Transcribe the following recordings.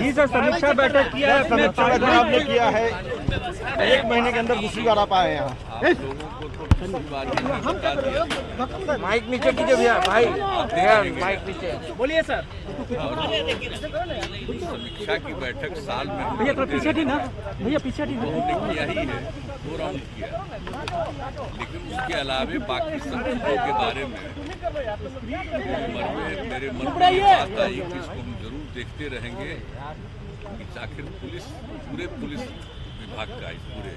जी sir, समीक्षा बैठक किया है। समीक्षा बैठक आपने किया है, 1 महीने के अंदर दूसरी बार आप आए यहाँ। माइक नीचे कीजिए भैया, भाई माइक नीचे बोलिए सर। समीक्षा की बैठक साल में भैया थोड़ा पीछे थी ना, भैया पीछे थी ना। हमने किया ही है, 2 राउंड किया, लेकिन उसके अलावे बाकी सब चीज़ों के बारे में मेरे मन में ये बात आई कि इसको हम जरूर देखते रहेंगे कि आखिर पूरे पुलिस विभाग का, इस पूरे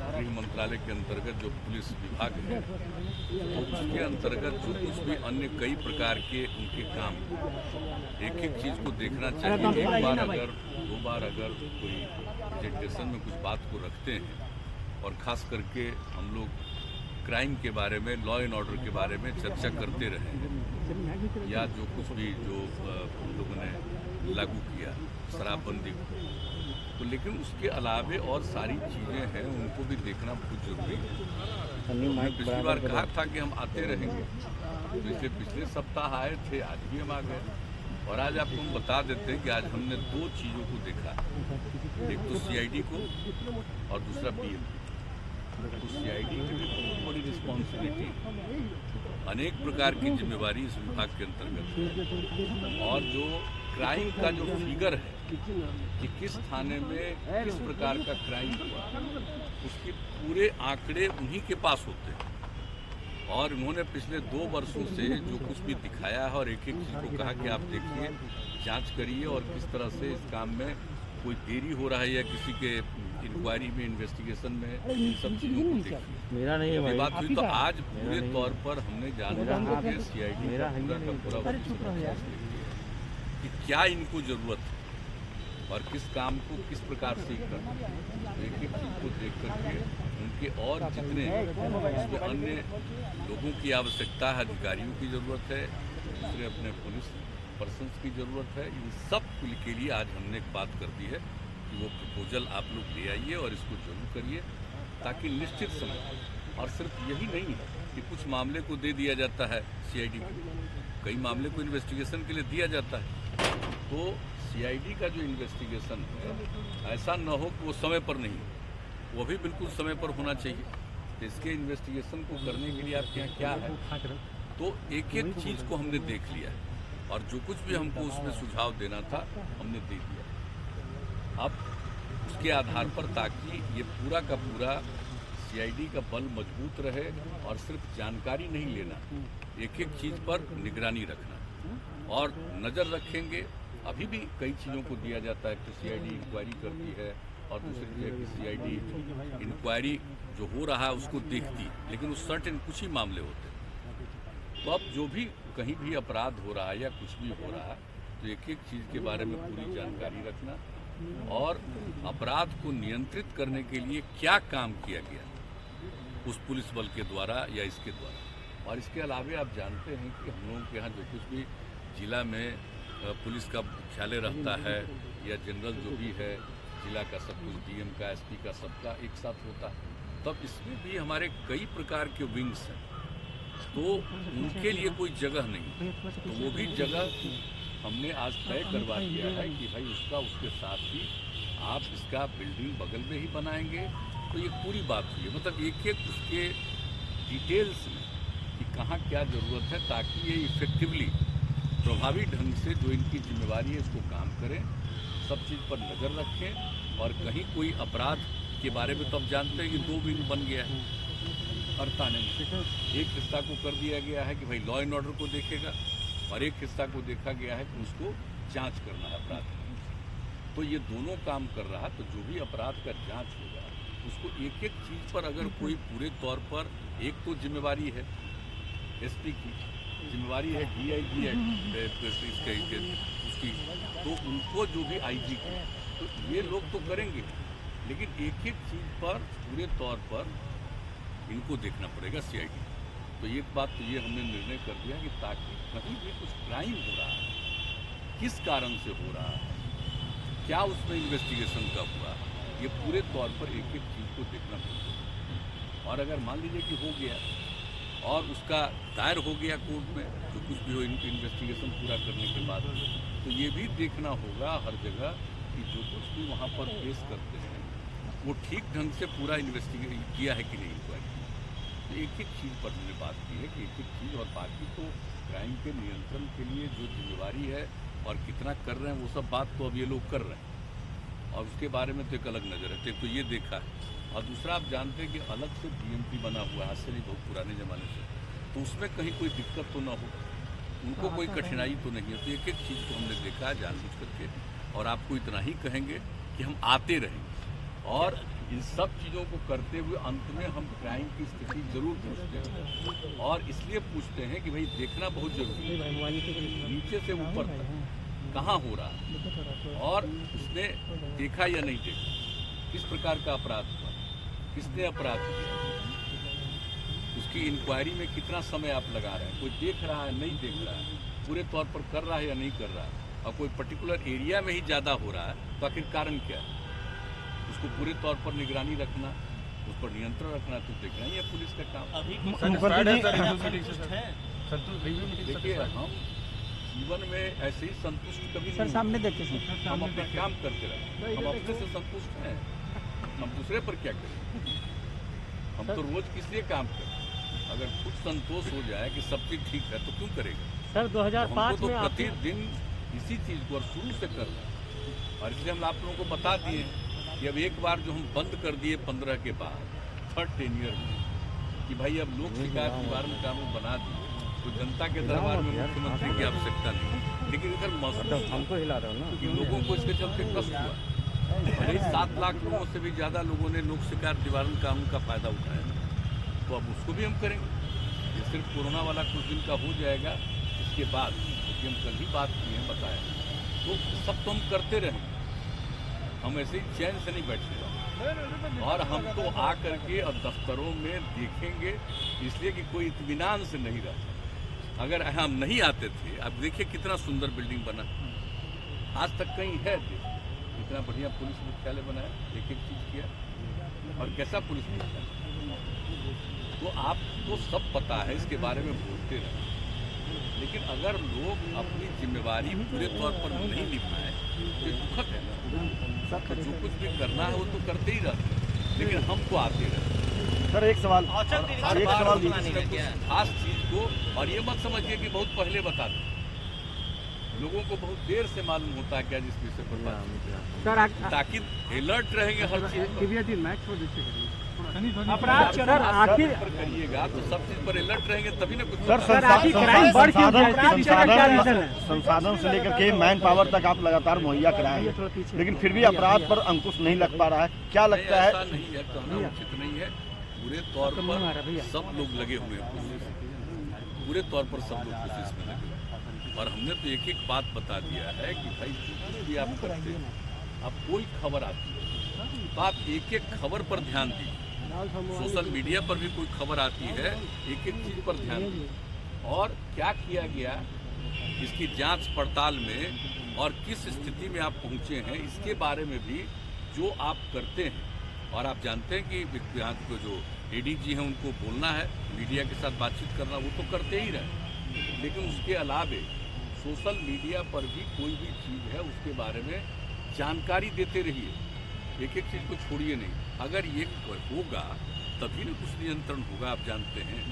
गृह मंत्रालय के अंतर्गत जो पुलिस विभाग है, तो उसके अंतर्गत जो कुछ भी अन्य कई प्रकार के उनके काम, एक चीज़ को देखना चाहिए। एक बार अगर 2 बार अगर कोई प्रेजेंटेशन में कुछ बात को रखते हैं, और ख़ास करके हम लोग क्राइम के बारे में, लॉ एंड ऑर्डर के बारे में चर्चा करते रहे हैं, या जो कुछ भी जो हम लोगों ने लागू किया शराबबंदी को, तो लेकिन उसके अलावे और सारी चीज़ें हैं, उनको भी देखना बहुत जरूरी है। हमने पिछली बार कहा था कि हम आते रहेंगे, पिछले सप्ताह आए थे, आज भी हम आ गए, और आज आपको हम बता देते हैं कि आज हमने 2 चीज़ों को देखा, एक तो सीआईडी को और दूसरा पीएम। तो सीआईडी की भी बहुत बड़ी रिस्पॉन्सिबिलिटी, अनेक प्रकार की जिम्मेवारी इस विभाग के अंतर्गत है, और जो क्राइम का जो फिगर है कि किस थाने में किस प्रकार का क्राइम हुआ, उसके पूरे आंकड़े उन्हीं के पास होते हैं। और उन्होंने पिछले 2 वर्षों से जो कुछ भी दिखाया है और एक चीज़ को कहा कि आप देखिए, जांच करिए, और किस तरह से इस काम में कोई देरी हो रहा है या किसी के इंक्वायरी में, इन्वेस्टिगेशन में, इन सब चीज़ों को देखिए। मेरा नहीं है बात हुई, तो आज पूरे तौर पर हमने जाना कि सीआईडी का पूरा कि क्या इनको ज़रूरत है और किस काम को किस प्रकार से करना है। एक चीज़ को देख करके उनके और जितने उसमें अन्य लोगों की आवश्यकता है, अधिकारियों की ज़रूरत है, दूसरे अपने पुलिस पर्सन्स की ज़रूरत है, इन सब के लिए आज हमने एक बात कर दी है कि वो प्रपोजल आप लोग ले आइए और इसको जरूर करिए, ताकि निश्चित समय, और सिर्फ यही नहीं है कि कुछ मामले को दे दिया जाता है सीआईडी को, कई मामले को इन्वेस्टिगेशन के लिए दिया जाता है, तो सीआईडी का जो इन्वेस्टिगेशन है, ऐसा न हो कि वो समय पर नहीं, वो भी बिल्कुल समय पर होना चाहिए। तो इसके इन्वेस्टिगेशन को करने के लिए आपके यहाँ क्या है, तो एक चीज़ को हमने देख लिया है, और जो कुछ भी हमको उसमें सुझाव देना था हमने दे दिया। अब उसके आधार पर, ताकि ये पूरा का पूरा सीआईडी का बल मजबूत रहे, और सिर्फ जानकारी नहीं लेना, एक चीज़ पर निगरानी रखना, और नज़र रखेंगे। अभी भी कई चीज़ों को दिया जाता है कि सीआईडी इंक्वायरी करती है, और दूसरी है कि सीआईडी इंक्वायरी जो हो रहा है उसको देखती, लेकिन उस सर्टेन कुछ ही मामले होते हैं। तो अब जो भी कहीं भी अपराध हो रहा है या कुछ भी हो रहा है, तो एक चीज़ के बारे में पूरी जानकारी रखना, और अपराध को नियंत्रित करने के लिए क्या काम किया गया उस पुलिस बल के द्वारा या इसके द्वारा। और इसके अलावे आप जानते हैं कि हम लोगों के यहाँ जो कुछ भी जिला में पुलिस का मुख्यालय रहता है, या जनरल जो भी है जिला का, सब कुछ डीएम का, एसपी का, सबका एक साथ होता है, तब इसमें भी हमारे कई प्रकार के विंग्स हैं, तो उनके लिए कोई जगह नहीं, तो वो भी जगह हमने आज तय करवा दिया है कि भाई उसका, उसके साथ ही आप इसका बिल्डिंग बगल में ही बनाएंगे। तो ये पूरी बात हुई है, मतलब एक उसके डिटेल्स में कि कहाँ क्या ज़रूरत है, ताकि ये इफेक्टिवली, प्रभावी ढंग से जो इनकी जिम्मेवारी है इसको काम करें, सब चीज़ पर नज़र रखें। और कहीं कोई अपराध के बारे में तो आप जानते हैं कि 2 विंग बन गया है हर थाने में। एक हिस्सा को कर दिया गया है कि भाई लॉ एंड ऑर्डर को देखेगा, और एक हिस्सा को देखा गया है कि उसको जांच करना है अपराध। तो ये दोनों काम कर रहा है, तो जो भी अपराध का जांच होगा उसको एक चीज़ पर अगर कोई पूरे तौर पर, एक तो जिम्मेवारी है एसपी की, जिम्मेवारी है डीआईजी है उसकी, तो उनको जो भी आईजी की, तो ये लोग तो करेंगे, लेकिन एक चीज़ पर पूरे तौर पर इनको देखना पड़ेगा सीआईडी। तो एक बात तो ये हमने निर्णय कर दिया कि ताकि कहीं भी कुछ क्राइम हो रहा है, किस कारण से हो रहा है, क्या उसमें इन्वेस्टिगेशन का हुआ, ये पूरे तौर पर एक चीज़ को देखना पड़ेगा। और अगर मान लीजिए कि हो गया और उसका दायर हो गया कोर्ट में, जो कुछ भी हो इन्वेस्टिगेशन पूरा करने के बाद, तो ये भी देखना होगा हर जगह कि जो कुछ भी वहाँ पर पेश करते हैं वो ठीक ढंग से पूरा इन्वेस्टिगेट किया है कि नहीं इंक्वायरी। तो एक एक चीज़ पर हमने बात की है कि एक एक चीज़, और बाकी तो क्राइम के नियंत्रण के लिए जो जिम्मेवारी है और कितना कर रहे हैं वो सब बात तो अब ये लोग कर रहे हैं, और उसके बारे में तो एक अलग नज़र है। तो ये देखा है, और दूसरा आप जानते हैं कि अलग से बीएमपी बना हुआ है आज से नहीं, बहुत पुराने ज़माने से, तो उसमें कहीं कोई दिक्कत तो ना हो, उनको कोई कठिनाई तो नहीं है। तो एक एक चीज़ को हमने देखा है जानबूझ करके, और आपको इतना ही कहेंगे कि हम आते रहेंगे और इन सब चीज़ों को करते हुए अंत में हम क्राइम की स्थिति जरूर पूछते हैं, और इसलिए पूछते हैं कि भाई देखना बहुत जरूरी है नीचे से ऊपर तक कहाँ हो रहा है, और उसने देखा या नहीं देखा, किस प्रकार का अपराध हुआ, किसने अपराध किया, उसकी इंक्वायरी में कितना समय आप लगा रहे हैं, कोई देख रहा है नहीं देख रहा है, पूरे तौर पर कर रहा है या नहीं कर रहा है, और कोई पर्टिकुलर एरिया में ही ज़्यादा हो रहा है तो आखिर कारण क्या है, उसको पूरे तौर पर निगरानी रखना, उस पर नियंत्रण रखना तो देखना ही है पुलिस का काम। देखिए हम जीवन में ऐसे ही संतुष्ट कभी नहीं, सामने देखिए सर, हम अपना काम करते रहे, हम अपने से संतुष्ट हैं, हम दूसरे पर क्या करें, हम तो रोज किस लिए काम करें, अगर खुद संतोष हो जाए कि सब चीज़ ठीक है तो क्यों करेगा सर 2005 तो में प्रतिदिन इसी चीज़ को और शुरू से कर रहे हैं, और इसलिए हम आप लोगों को बता दिए कि अब एक बार जो हम बंद कर दिए 15 के बाद 3rd टेन्योर में कि भाई अब लोक शिकायत निवारण कानून बना दिए, तो जनता के दरबार में मुख्यमंत्री की आवश्यकता नहीं, लेकिन इधर महसूस हमको हिला रहा है कि लोगों को इसके चलते कष्ट हुआ। भले 7 लाख लोगों से भी ज़्यादा लोगों ने लोक शिकायत निवारण कानून का फायदा उठाया, तो अब उसको भी हम करेंगे। ये सिर्फ कोरोना वाला कुछ दिन का हो जाएगा, इसके बाद क्योंकि हम कल ही बात की है बताया, तो सब तो हम करते रहेंगे, हम ऐसे ही चैन से नहीं बैठे, और हम तो आ करके अब दफ्तरों में देखेंगे, इसलिए कि कोई इत्मीनान से नहीं रहता। अगर हम नहीं आते थे, अब देखिए कितना सुंदर बिल्डिंग बना, आज तक कहीं है इतना बढ़िया पुलिस मुख्यालय बनाया, एक एक चीज़ किया, और कैसा पुलिस मुख्यालय, तो आपको सब पता है, इसके बारे में बोलते रहे, लेकिन अगर लोग अपनी जिम्मेवारी पूरे तौर पर नहीं निभाएं तो ये दुखद है ना। तो जो कुछ भी करना है वो तो करते ही रहते हैं, लेकिन हम तो आते रहते। सर एक सवाल, खास चीज को, और ये मत समझिए कि बहुत पहले बता दें, लोगों को बहुत देर से मालूम होता है क्या जिस विषय पर बात, ताकि अलर्ट रहेंगे हर चीज अपराध सर आखिर करिएगा तो सब चीज पर अलर्ट रहेंगे तभी ना कुछ। संसाधन से लेकर के मैन पावर तक आप लगातार मुहैया कराए हैं, लेकिन फिर भी अपराध पर अंकुश नहीं लग पा रहा है, क्या लगता है? ऐसा नहीं है, कहना उचित नहीं है, पूरे तौर पर सब लोग लगे हुए हैं कोशिश, पूरे तौर पर सब लोग कोशिश में लगे हुए, और हमने तो एक एक बात बता दिया है कि भाई कुछ भी आप करते हैं, अब कोई खबर आती है तो आप एक एक खबर पर ध्यान दीजिए, सोशल मीडिया पर भी कोई खबर आती है, एक एक चीज़ पर ध्यान दीजिए, और क्या किया गया इसकी जांच पड़ताल में, और किस स्थिति में आप पहुंचे हैं इसके बारे में भी जो आप करते हैं, और आप जानते हैं कि यहाँ के जो एडीजी हैं उनको बोलना है, मीडिया के साथ बातचीत करना, वो तो करते ही रहे, लेकिन उसके अलावे सोशल मीडिया पर भी कोई भी चीज़ है उसके बारे में जानकारी देते रहिए, एक एक चीज़ को छोड़िए नहीं। अगर ये होगा तभी ना कुछ नियंत्रण होगा, आप जानते हैं,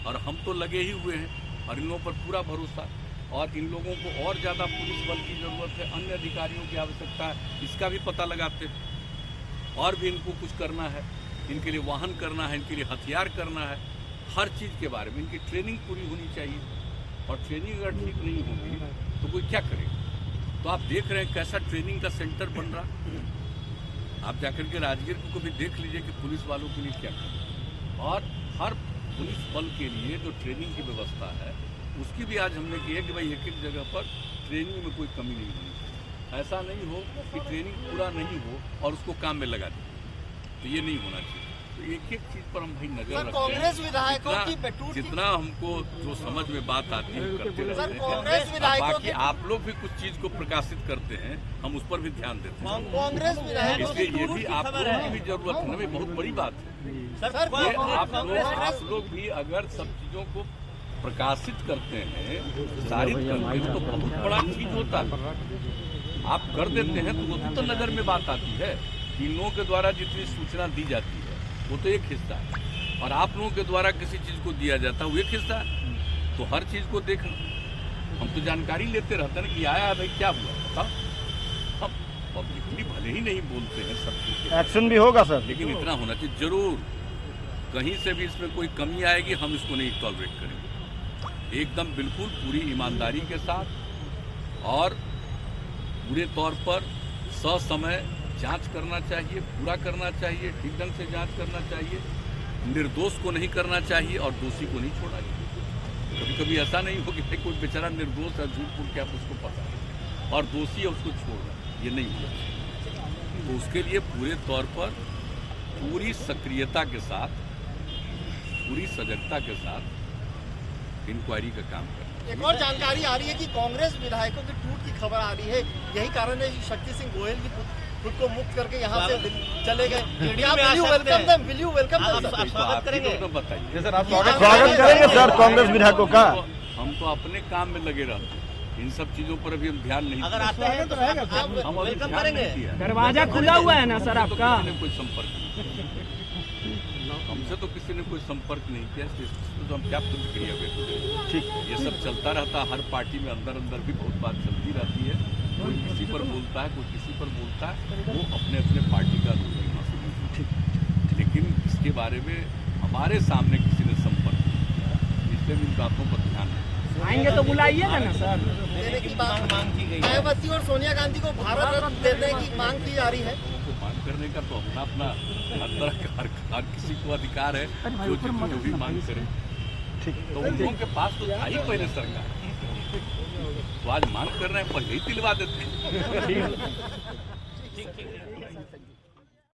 और हम तो लगे ही हुए हैं, और इन लोगों पर पूरा भरोसा, और इन लोगों को और ज़्यादा पुलिस बल की ज़रूरत है, अन्य अधिकारियों की आवश्यकता है, इसका भी पता लगाते हैं, और भी इनको कुछ करना है, इनके लिए वाहन करना है, इनके लिए हथियार करना है, हर चीज़ के बारे में इनकी ट्रेनिंग पूरी होनी चाहिए, और ट्रेनिंग अगर ठीक नहीं होगी तो कोई क्या करेगा। तो आप देख रहे हैं कैसा ट्रेनिंग का सेंटर बन रहा, आप जाकर के राजगीर को भी देख लीजिए कि पुलिस वालों के लिए क्या करें, और हर पुलिस बल के लिए जो ट्रेनिंग की व्यवस्था है उसकी भी आज हमने की है कि भाई एक एक जगह पर ट्रेनिंग में कोई कमी नहीं होनी चाहिए, ऐसा नहीं हो कि ट्रेनिंग पूरा नहीं हो और उसको काम में लगा दें, तो ये नहीं होना चाहिए। तो एक एक चीज़ पर हम भाई नजर रखते हैं, कांग्रेस विधायकों की जितना हमको जो समझ में बात आती है करते रहते हैं, बाकी आप लोग भी कुछ चीज़ को प्रकाशित करते हैं, हम उस पर भी ध्यान देते हैं, कांग्रेस विधायकों इसलिए ये भी आप लोगों की भी जरूरत है ना, बहुत बड़ी बात है। ये आप लोग भी अगर सब चीज़ों को प्रकाशित करते हैं, प्रसारित करते हैं तो बहुत बड़ा चीज होता है। आप कर देते हैं तो वो तो नजर में बात आती है। इन लोगों के द्वारा जितनी सूचना दी जाती है वो तो एक हिस्सा है, और आप लोगों के द्वारा किसी चीज को दिया जाता है वो एक हिस्सा है। तो हर चीज को देखना, हम तो जानकारी लेते रहते हैं कि आया है भाई क्या हुआ, बताओ। हम पब्लिकली भले ही नहीं बोलते हैं सब कुछ, एक्शन भी होगा सर, लेकिन इतना होना चाहिए जरूर। कहीं से भी इसमें कोई कमी आएगी हम इसको नहीं टॉलरेट करेंगे। एकदम बिल्कुल पूरी ईमानदारी के साथ और पूरे तौर पर ससमय जांच करना चाहिए, पूरा करना चाहिए, ठीक ढंग से जांच करना चाहिए, निर्दोष को नहीं करना चाहिए और दोषी को नहीं छोड़ना चाहिए। कभी कभी ऐसा नहीं हो कि कोई बेचारा निर्दोष है, झूठ फूट के आप उसको पता है और दोषी है उसको छोड़ रहा है, ये नहीं होगा। तो उसके लिए पूरे तौर पर पूरी सक्रियता के साथ, पूरी सजगता के साथ इंक्वायरी का काम करना। एक और जानकारी आ रही है कि कांग्रेस विधायकों की टूट की खबर आ रही है, यही कारण है कि शक्ति सिंह गोयल भी खुद को मुक्त करके यहाँ से चले गए। Will you welcome them? Will you welcome them? स्वागत करेंगे तो बताइए। स्वागत करेंगे सर कांग्रेस विधायकों का। हम तो अपने काम में लगे रहते हैं, इन सब चीजों पर अभी हम ध्यान नहीं अगर आते हैं तो हम अभी ध्यान नहीं दिया। दरवाजा खुला हुआ है ना सर आपका? किसी ने कोई संपर्क नहीं, हमसे तो किसी ने कोई संपर्क नहीं किया, तो हम क्या प्रतिक्रिया व्यक्त करें। ठीक, ये सब चलता रहता, हर पार्टी में अंदर अंदर भी बहुत बात चलती रहती है। कोई किसी पर बोलता है, कोई किसी पर बोलता है, वो अपने अपने पार्टी का ठीक। लेकिन इसके बारे में हमारे सामने किसी ने संपर्क नहीं किया, इसलिए इन बातों पर ध्यान है। आएंगे तो बुलाइएगा ना सर। देने की मांग की गई है। मायावती और सोनिया गांधी को भारत रत्न देने की मांग की जा रही है। उनको मांग करने का तो अपना अपना अंदर हर किसी को अधिकार है, जो भी मांग करे। तो उन लोगों के पास तो था ही पहले सरकार, तो आज मांग कर रहे हैं, पहले ही दिलवा देते हैं।